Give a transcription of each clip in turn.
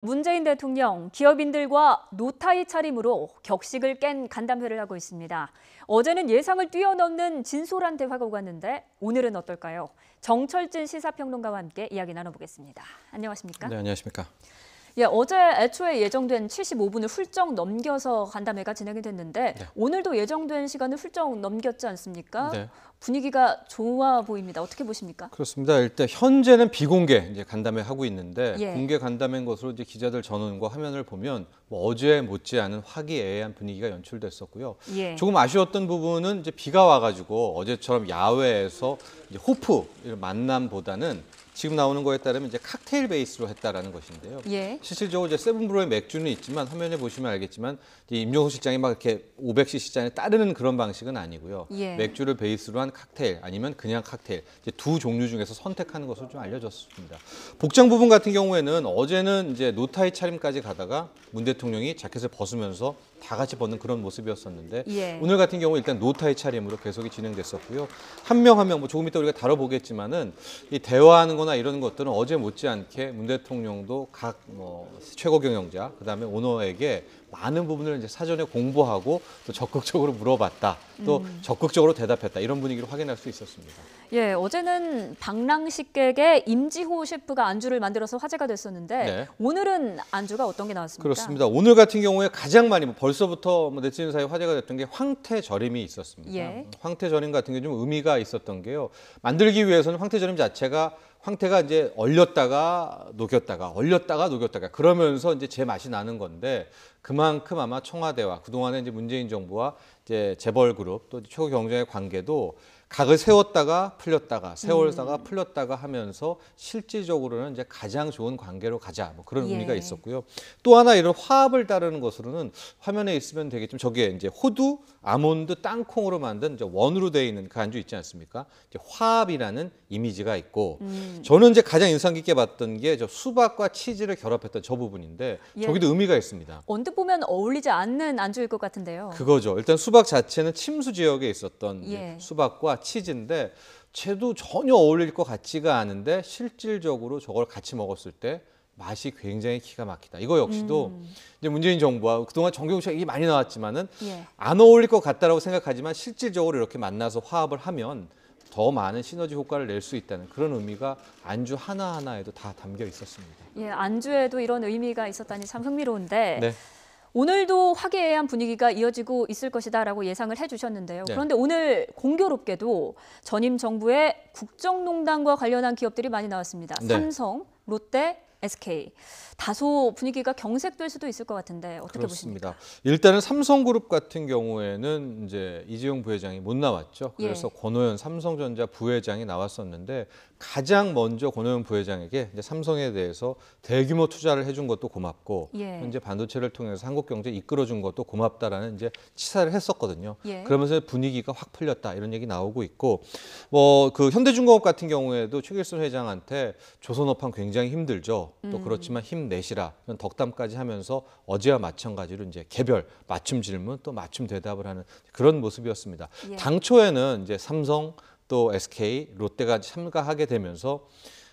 문재인 대통령, 기업인들과 노타이 차림으로 격식을 깬 간담회를 하고 있습니다. 어제는 예상을 뛰어넘는 진솔한 대화가 오갔는데 오늘은 어떨까요? 정철진 시사평론가와 함께 이야기 나눠보겠습니다. 안녕하십니까? 네, 안녕하십니까? 예, 어제 애초에 예정된 75분을 훌쩍 넘겨서 간담회가 진행이 됐는데 네. 오늘도 예정된 시간을 훌쩍 넘겼지 않습니까? 네. 분위기가 좋아 보입니다. 어떻게 보십니까? 그렇습니다. 일단 현재는 비공개 이제 간담회 하고 있는데 예. 공개 간담회인 것으로 이제 기자들 전원과 화면을 보면 뭐 어제 못지않은 화기애애한 분위기가 연출됐었고요. 예. 조금 아쉬웠던 부분은 이제 비가 와가지고 어제처럼 야외에서 이제 호프 이런 만남보다는 지금 나오는 거에 따르면 이제 칵테일 베이스로 했다라는 것인데요. 예. 실질적으로 이제 세븐브로의 맥주는 있지만 화면에 보시면 알겠지만 임종석 실장이 막 이렇게 500cc 잔에 따르는 그런 방식은 아니고요. 예. 맥주를 베이스로 한 칵테일 아니면 그냥 칵테일 이제 두 종류 중에서 선택하는 것으로 좀 알려졌습니다. 복장 부분 같은 경우에는 어제는 이제 노타이 차림까지 가다가 문 대통령이 자켓을 벗으면서 다 같이 벗는 그런 모습이었었는데 예. 오늘 같은 경우 일단 노타이 차림으로 계속이 진행됐었고요. 한 명 한 명 뭐 조금 이따 우리가 다뤄보겠지만은 이 대화하는 거나 이런 것들은 어제 못지않게 문 대통령도 각 뭐 최고 경영자 그다음에 오너에게 많은 부분을 이제 사전에 공부하고 또 적극적으로 물어봤다. 또 적극적으로 대답했다. 이런 분위기를 확인할 수 있었습니다. 예, 어제는 방랑식객의 임지호 셰프가 안주를 만들어서 화제가 됐었는데 네. 오늘은 안주가 어떤 게 나왔습니까? 그렇습니다. 오늘 같은 경우에 가장 많이 벌써부터 뭐 네티즌 사이에 화제가 됐던 게 황태절임이 있었습니다. 예. 황태절임 같은 게 좀 의미가 있었던 게요. 만들기 위해서는 황태절임 자체가 황태가 이제 얼렸다가 녹였다가 그러면서 이제 제 맛이 나는 건데 그만큼 아마 청와대와 그동안에 이제 문재인 정부와 이제 재벌 그룹 또 최고 경쟁의 관계도 각을 세웠다가 풀렸다가 세월다가 풀렸다가 하면서 실질적으로는 이제 가장 좋은 관계로 가자 뭐 그런 예. 의미가 있었고요. 또 하나 이런 화합을 따르는 것으로는 화면에 있으면 되겠지만 저게 이제 호두, 아몬드, 땅콩으로 만든 이제 원으로 되어 있는 그 안주 있지 않습니까? 이제 화합이라는 이미지가 있고 저는 이제 가장 인상 깊게 봤던 게 저 수박과 치즈를 결합했던 저 부분인데 예. 저기도 의미가 있습니다. 언뜻 보면 어울리지 않는 안주일 것 같은데요. 그거죠. 일단 수박 자체는 침수 지역에 있었던 예. 수박과 치즈인데 쟤도 전혀 어울릴 것 같지가 않은데 실질적으로 저걸 같이 먹었을 때 맛이 굉장히 기가 막히다. 이거 역시도 이제 문재인 정부와 그동안 정경심 얘기 많이 나왔지만은 예. 안 어울릴 것 같다라고 생각하지만 실질적으로 이렇게 만나서 화합을 하면 더 많은 시너지 효과를 낼 수 있다는 그런 의미가 안주 하나하나에도 다 담겨 있었습니다. 예, 안주에도 이런 의미가 있었다니 참 흥미로운데 네. 오늘도 화기애애한 분위기가 이어지고 있을 것이다라고 예상을 해주셨는데요. 네. 그런데 오늘 공교롭게도 전임 정부의 국정농단과 관련한 기업들이 많이 나왔습니다. 네. 삼성, 롯데, SK. 다소 분위기가 경색될 수도 있을 것 같은데 어떻게 보십니까? 그렇습니다. 일단은 삼성그룹 같은 경우에는 이제 이재용 부회장이 못 나왔죠. 그래서 예. 권오현 삼성전자 부회장이 나왔었는데 가장 먼저 권오현 부회장에게 이제 삼성에 대해서 대규모 투자를 해준 것도 고맙고 예. 현재 반도체를 통해서 한국 경제 이끌어준 것도 고맙다라는 이제 치사를 했었거든요. 예. 그러면서 분위기가 확 풀렸다 이런 얘기 나오고 있고 뭐 그 현대중공업 같은 경우에도 최길선 회장한테 조선업황 굉장히 힘들죠. 또 그렇지만 힘내시라 이런 덕담까지 하면서 어제와 마찬가지로 이제 개별 맞춤 질문 또 맞춤 대답을 하는 그런 모습이었습니다. 예. 당초에는 이제 삼성 또 SK, 롯데가 참가하게 되면서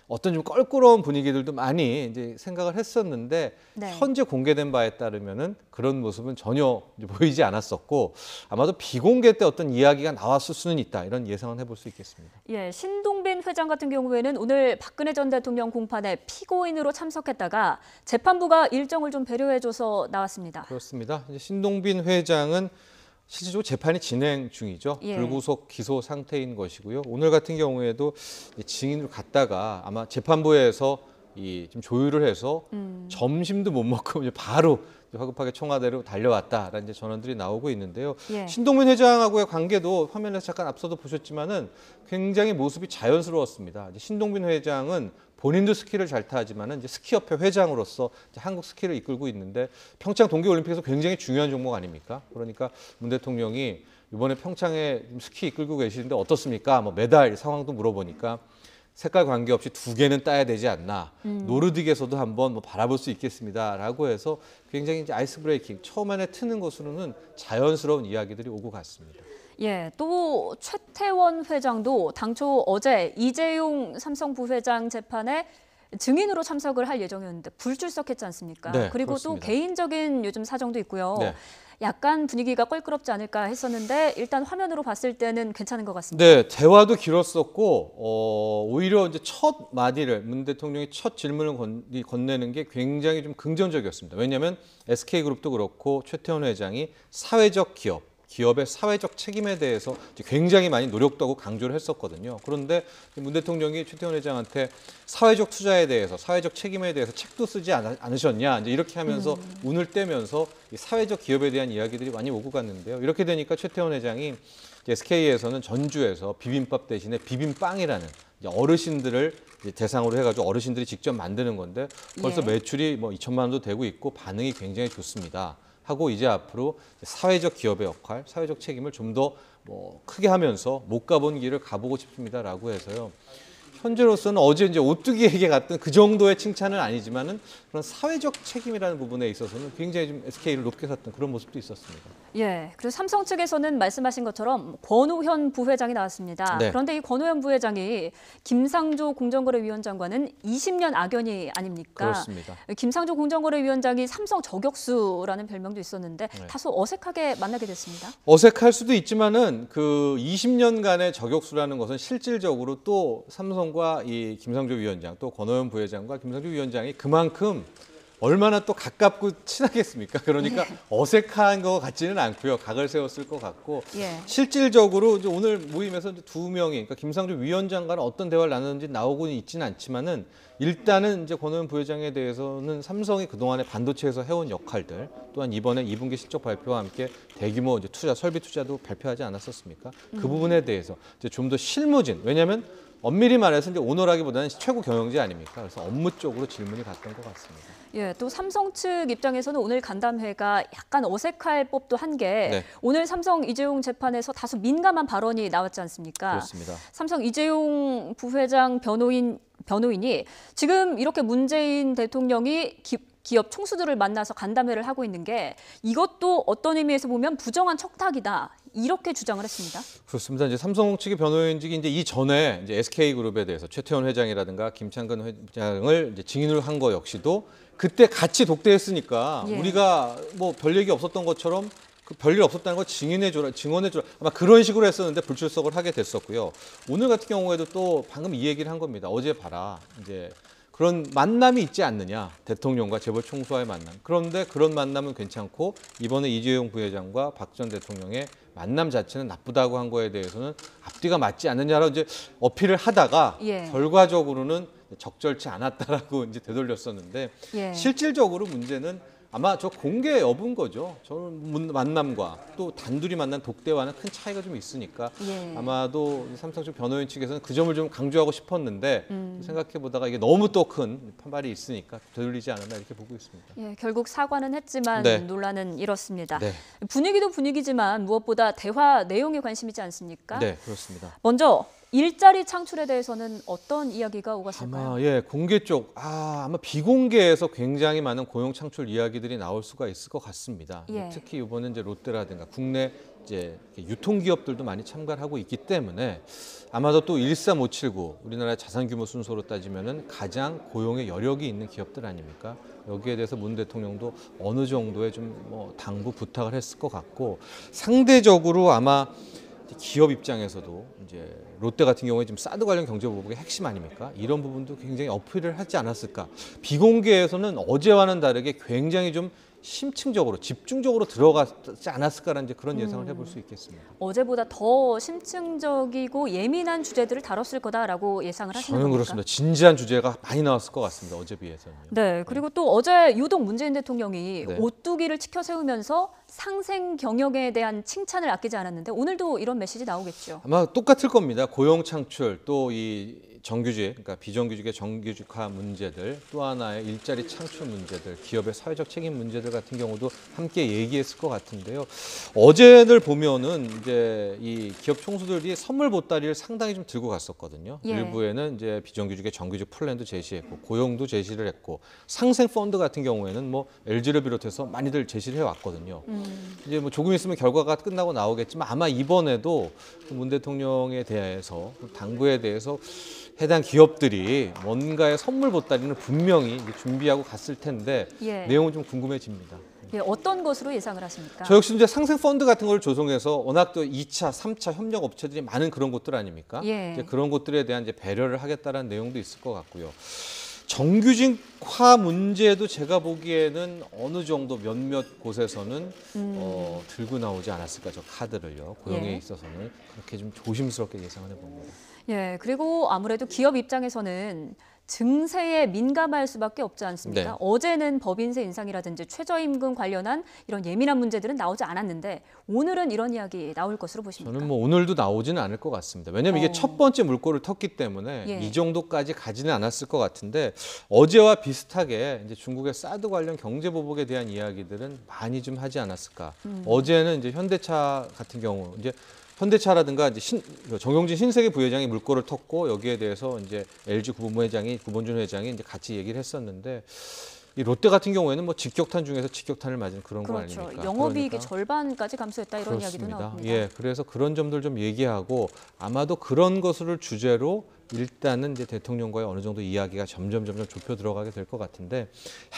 어떤 좀 껄끄러운 분위기들도 많이 이제 생각을 했었는데 네. 현재 공개된 바에 따르면은 그런 모습은 전혀 이제 보이지 않았었고 아마도 비공개 때 어떤 이야기가 나왔을 수는 있다 이런 예상은 해볼 수 있겠습니다. 예, 신동빈 회장 같은 경우에는 오늘 박근혜 전 대통령 공판에 피고인으로 참석했다가 재판부가 일정을 좀 배려해줘서 나왔습니다. 그렇습니다. 이제 신동빈 회장은 실질적으로 재판이 진행 중이죠. 예. 불구속 기소 상태인 것이고요. 오늘 같은 경우에도 증인으로 갔다가 아마 재판부에서 좀 조율을 해서 점심도 못 먹고 이제 바로 화급하게 청와대로 달려왔다라는 이제 전원들이 나오고 있는데요. 예. 신동빈 회장하고의 관계도 화면에서 잠깐 앞서도 보셨지만은 굉장히 모습이 자연스러웠습니다. 이제 신동빈 회장은 본인도 스키를 잘 타지만은 이제 스키협회 회장으로서 이제 한국 스키를 이끌고 있는데 평창 동계올림픽에서 굉장히 중요한 종목 아닙니까? 그러니까 문 대통령이 이번에 평창에 스키 이끌고 계시는데 어떻습니까? 뭐 메달 상황도 물어보니까 색깔 관계없이 2개는 따야 되지 않나. 노르딕에서도 한번 뭐 바라볼 수 있겠습니다라고 해서 굉장히 이제 아이스 브레이킹 처음에 트는 것으로는 자연스러운 이야기들이 오고 갔습니다. 예, 또 최태원 회장도 당초 어제 이재용 삼성 부회장 재판에 증인으로 참석을 할 예정이었는데 불출석했지 않습니까? 네, 그리고 그렇습니다. 또 개인적인 요즘 사정도 있고요. 네. 약간 분위기가 껄끄럽지 않을까 했었는데 일단 화면으로 봤을 때는 괜찮은 것 같습니다. 네, 대화도 길었었고 오히려 이제 첫 마디를 문 대통령이 첫 질문을 건네는 게 굉장히 좀 긍정적이었습니다. 왜냐하면 SK그룹도 그렇고 최태원 회장이 사회적 기업의 사회적 책임에 대해서 굉장히 많이 노력도 하고 강조를 했었거든요. 그런데 문 대통령이 최태원 회장한테 사회적 투자에 대해서, 사회적 책임에 대해서 책도 쓰지 않으셨냐, 이제 이렇게 하면서 운을 떼면서 이 사회적 기업에 대한 이야기들이 많이 오고 갔는데요. 이렇게 되니까 최태원 회장이 SK에서는 전주에서 비빔밥 대신에 비빔빵이라는 이제 어르신들을 이제 대상으로 해가지고 어르신들이 직접 만드는 건데 벌써 예. 매출이 뭐 2천만 원도 되고 있고 반응이 굉장히 좋습니다. 하고 이제 앞으로 사회적 기업의 역할, 사회적 책임을 좀 더 뭐 크게 하면서 못 가본 길을 가보고 싶습니다라고 해서요. 현재로서는 어제 이제 오뚜기에게 갔던 그 정도의 칭찬은 아니지만은 그런 사회적 책임이라는 부분에 있어서는 굉장히 좀 SK를 높게 샀던 그런 모습도 있었습니다. 예, 그리고 삼성 측에서는 말씀하신 것처럼 권오현 부회장이 나왔습니다. 네. 그런데 이 권오현 부회장이 김상조 공정거래위원장과는 20년 악연이 아닙니까? 그렇습니다. 김상조 공정거래위원장이 삼성 저격수라는 별명도 있었는데 네. 다소 어색하게 만나게 됐습니다. 어색할 수도 있지만은 그 20년간의 저격수라는 것은 실질적으로 또 삼성과 이 김상조 위원장 또 권오현 부회장과 김상조 위원장이 그만큼 얼마나 또 가깝고 친하겠습니까? 그러니까 어색한 것 같지는 않고요. 각을 세웠을 것 같고 예. 실질적으로 이제 오늘 모임에서 이제 두 명이 그러니까 김상조 위원장과는 어떤 대화를 나눴는지 나오고는 있지는 않지만은 일단은 이제 권오현 부회장에 대해서는 삼성이 그동안에 반도체에서 해온 역할들 또한 이번에 2분기 실적 발표와 함께 대규모 이제 투자 설비 투자도 발표하지 않았었습니까? 그 부분에 대해서 이제 좀 더 실무진 왜냐하면 엄밀히 말해서 이제 오너라기보다는 최고 경영지 아닙니까? 그래서 업무 쪽으로 질문이 갔던 것 같습니다. 예, 또 삼성 측 입장에서는 오늘 간담회가 약간 어색할 법도 한 게 네. 오늘 삼성 이재용 재판에서 다소 민감한 발언이 나왔지 않습니까? 그렇습니다. 삼성 이재용 부회장 변호인이 지금 이렇게 문재인 대통령이 기업 총수들을 만나서 간담회를 하고 있는 게 이것도 어떤 의미에서 보면 부정한 척탁이다. 이렇게 주장을 했습니다. 그렇습니다. 이제 삼성 측의 변호인직이 이제 이전에 이제 SK그룹에 대해서 최태원 회장이라든가 김창근 회장을 이제 증인을 한 거 역시도 그때 같이 독대했으니까 예. 우리가 뭐 별 얘기 없었던 것처럼 그 별일 없었다는 거 증언해줘라 아마 그런 식으로 했었는데 불출석을 하게 됐었고요. 오늘 같은 경우에도 또 방금 이 얘기를 한 겁니다. 어제 봐라 이제 그런 만남이 있지 않느냐 대통령과 재벌 총수와의 만남. 그런데 그런 만남은 괜찮고 이번에 이재용 부회장과 박 전 대통령의 만남 자체는 나쁘다고 한 거에 대해서는 앞뒤가 맞지 않느냐라고 이제 어필을 하다가 예. 결과적으로는 적절치 않았다라고 이제 되돌렸었는데 예. 실질적으로 문제는 아마 저 공개 여부인 거죠. 저는 만남과 또 단둘이 만난 독대와는 큰 차이가 좀 있으니까 예. 아마도 삼성 측 변호인 측에서는 그 점을 좀 강조하고 싶었는데 생각해 보다가 이게 너무 또 큰 판발이 있으니까 되돌리지 않았나 이렇게 보고 있습니다. 예, 결국 사과는 했지만 네. 논란은 이렇습니다. 네, 분위기도 분위기지만 무엇보다 대화 내용에 관심이지 않습니까? 네 그렇습니다. 먼저 일자리 창출에 대해서는 어떤 이야기가 오갔을까요? 아마 공개 쪽 아마 비공개에서 굉장히 많은 고용 창출 이야기들이 나올 수가 있을 것 같습니다. 예. 특히 이번에 이제 롯데라든가 국내 이제 유통기업들도 많이 참가를 하고 있기 때문에 아마도 또 13579 우리나라의 자산 규모 순서로 따지면은 가장 고용의 여력이 있는 기업들 아닙니까? 여기에 대해서 문 대통령도 어느 정도의 좀 뭐 당부 부탁을 했을 것 같고 상대적으로 아마 기업 입장에서도 이제 롯데 같은 경우에 지금 사드 관련 경제 보복의 핵심 아닙니까? 이런 부분도 굉장히 어필을 하지 않았을까? 비공개에서는 어제와는 다르게 굉장히 좀 심층적으로 집중적으로 들어가지 않았을까라는 이제 그런 예상을 해볼 수 있겠습니다. 어제보다 더 심층적이고 예민한 주제들을 다뤘을 거다라고 예상을 하시는 저는 겁니까? 그렇습니다. 진지한 주제가 많이 나왔을 것 같습니다. 어제 비해서는. 네, 그리고 또 어제 유독 문재인 대통령이 네. 오뚜기를 치켜 세우면서 상생 경영에 대한 칭찬을 아끼지 않았는데 오늘도 이런 메시지 나오겠죠. 아마 똑같을 겁니다. 고용 창출 또 이 정규직, 그러니까 비정규직의 정규직화 문제들, 또 하나의 일자리 창출 문제들, 기업의 사회적 책임 문제들 같은 경우도 함께 얘기했을 것 같은데요. 어제를 보면은 이제 이 기업 총수들이 선물 보따리를 상당히 좀 들고 갔었거든요. 예. 일부에는 이제 비정규직의 정규직 플랜도 제시했고, 고용도 제시를 했고, 상생 펀드 같은 경우에는 뭐 LG를 비롯해서 많이들 제시를 해왔거든요. 이제 뭐 조금 있으면 결과가 끝나고 나오겠지만 아마 이번에도 문 대통령에 대해서 당부에 대해서 해당 기업들이 뭔가의 선물 보따리는 분명히 이제 준비하고 갔을 텐데 예. 내용은 좀 궁금해집니다. 예, 어떤 것으로 예상을 하십니까? 저 역시 이제 상생 펀드 같은 걸 조성해서 워낙 또 2차, 3차 협력 업체들이 많은 그런 곳들 아닙니까? 예. 이제 그런 곳들에 대한 이제 배려를 하겠다라는 내용도 있을 것 같고요. 정규직화 문제도 제가 보기에는 어느 정도 몇몇 곳에서는 들고 나오지 않았을까, 저 카드를요. 고용에 예. 있어서는 그렇게 좀 조심스럽게 예상을 해봅니다. 예, 그리고 아무래도 기업 입장에서는 증세에 민감할 수밖에 없지 않습니까? 네. 어제는 법인세 인상이라든지 최저임금 관련한 이런 예민한 문제들은 나오지 않았는데 오늘은 이런 이야기 나올 것으로 보십니까? 저는 뭐 오늘도 나오지는 않을 것 같습니다. 왜냐하면 이게 첫 번째 물꼬를 텄기 때문에 예. 이 정도까지 가지는 않았을 것 같은데 어제와 비슷하게 이제 중국의 사드 관련 경제 보복에 대한 이야기들은 많이 좀 하지 않았을까. 어제는 이제 현대차 같은 경우 이제 현대차라든가 이제 정용진 신세계 부회장이 물꼬를 텄고 여기에 대해서 이제 LG 구본준 회장이 이제 같이 얘기를 했었는데 이 롯데 같은 경우에는 뭐 직격탄 중에서 직격탄을 맞은 그런 거 그렇죠. 아닙니까? 영업이익의 그러니까. 절반까지 감소했다 이런 이야기도 그렇습니다. 나옵니다. 예, 그래서 그런 점들 좀 얘기하고 아마도 그런 것을 주제로 일단은 이제 대통령과의 어느 정도 이야기가 점점 좁혀 들어가게 될 것 같은데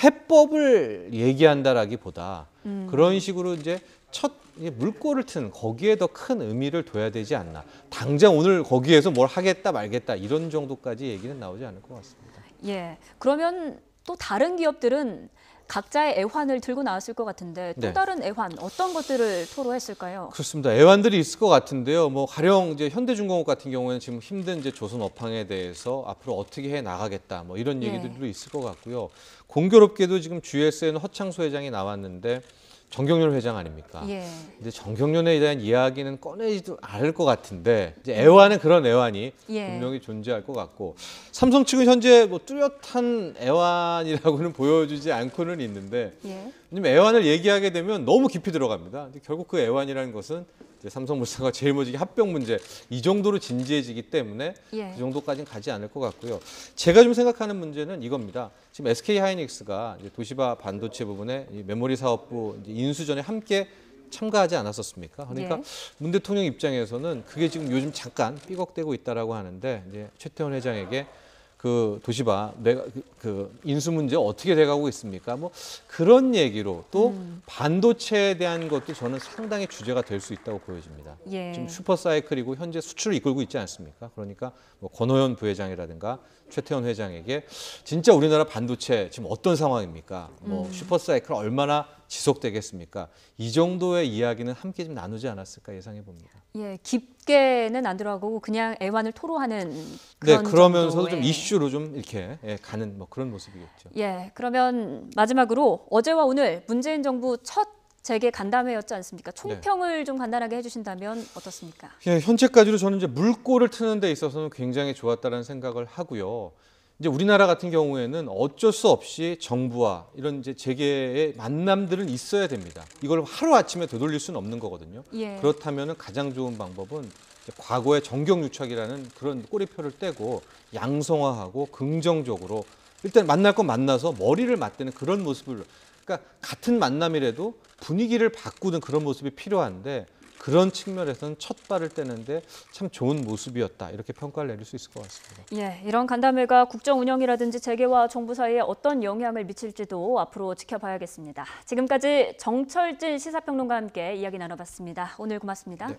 해법을 얘기한다라기보다 그런 식으로 이제 첫 물꼬를 트는 거기에 더 큰 의미를 둬야 되지 않나. 당장 오늘 거기에서 뭘 하겠다 말겠다 이런 정도까지 얘기는 나오지 않을 것 같습니다. 예, 그러면 또 다른 기업들은 각자의 애환을 들고 나왔을 것 같은데 또 네. 다른 애환 어떤 것들을 토로했을까요? 그렇습니다. 애환들이 있을 것 같은데요. 뭐 가령 이제 현대중공업 같은 경우에는 지금 힘든 이제 조선 업황에 대해서 앞으로 어떻게 해 나가겠다 뭐 이런 얘기들도 있을 것 같고요. 공교롭게도 지금 GS에는 허창수 회장이 나왔는데 정경련 회장 아닙니까? 예. 이제 정경련에 대한 이야기는 꺼내지도 않을 것 같은데 이제 애환은 그런 애환이 예. 분명히 존재할 것 같고 삼성 측은 현재 뭐 뚜렷한 애환이라고는 보여주지 않고는 있는데 예. 왜냐면 애환을 얘기하게 되면 너무 깊이 들어갑니다. 근데 결국 그 애환이라는 것은 이제 삼성물산과 제일모직의 합병 문제 이 정도로 진지해지기 때문에 예. 그 정도까지는 가지 않을 것 같고요. 제가 좀 생각하는 문제는 이겁니다. 지금 SK 하이닉스가 이제 도시바 반도체 부분에 이 메모리 사업부 이제 인수전에 함께 참가하지 않았었습니까? 그러니까 예. 문 대통령 입장에서는 그게 지금 요즘 잠깐 삐걱대고 있다라고 하는데 이제 최태원 회장에게 그 도시바 그 인수 문제 어떻게 돼가고 있습니까? 뭐 그런 얘기로 또 반도체에 대한 것도 저는 상당히 주제가 될 수 있다고 보여집니다. 예. 지금 슈퍼사이클이고 현재 수출을 이끌고 있지 않습니까? 그러니까 뭐 권호연 부회장이라든가 최태원 회장에게 진짜 우리나라 반도체 지금 어떤 상황입니까? 뭐 슈퍼사이클 얼마나 지속되겠습니까? 이 정도의 이야기는 함께 좀 나누지 않았을까 예상해 봅니다. 예, 깊게는 안 들어가고 그냥 애환을 토로하는 네, 그런 그러면서도 정도의. 좀 이슈로 좀 이렇게 가는 뭐 그런 모습이겠죠. 예, 그러면 마지막으로 어제와 오늘 문재인 정부 첫 재계 간담회였지 않습니까? 총평을 좀 간단하게 해주신다면 어떻습니까? 예, 현재까지로 저는 이제 물꼬를 트는 데 있어서는 굉장히 좋았다는 생각을 하고요. 이제 우리나라 같은 경우에는 어쩔 수 없이 정부와 이런 이제 재계의 만남들은 있어야 됩니다. 이걸 하루 아침에 되돌릴 수는 없는 거거든요. 예. 그렇다면 가장 좋은 방법은 이제 과거의 정경유착이라는 그런 꼬리표를 떼고 양성화하고 긍정적으로 일단 만날 건 만나서 머리를 맞대는 그런 모습을 그러니까 같은 만남이라도 분위기를 바꾸는 그런 모습이 필요한데 그런 측면에서는 첫 발을 떼는데 참 좋은 모습이었다 이렇게 평가를 내릴 수 있을 것 같습니다. 예, 이런 간담회가 국정 운영이라든지 재계와 정부 사이에 어떤 영향을 미칠지도 앞으로 지켜봐야겠습니다. 지금까지 정철진 시사평론가와 함께 이야기 나눠봤습니다. 오늘 고맙습니다. 네.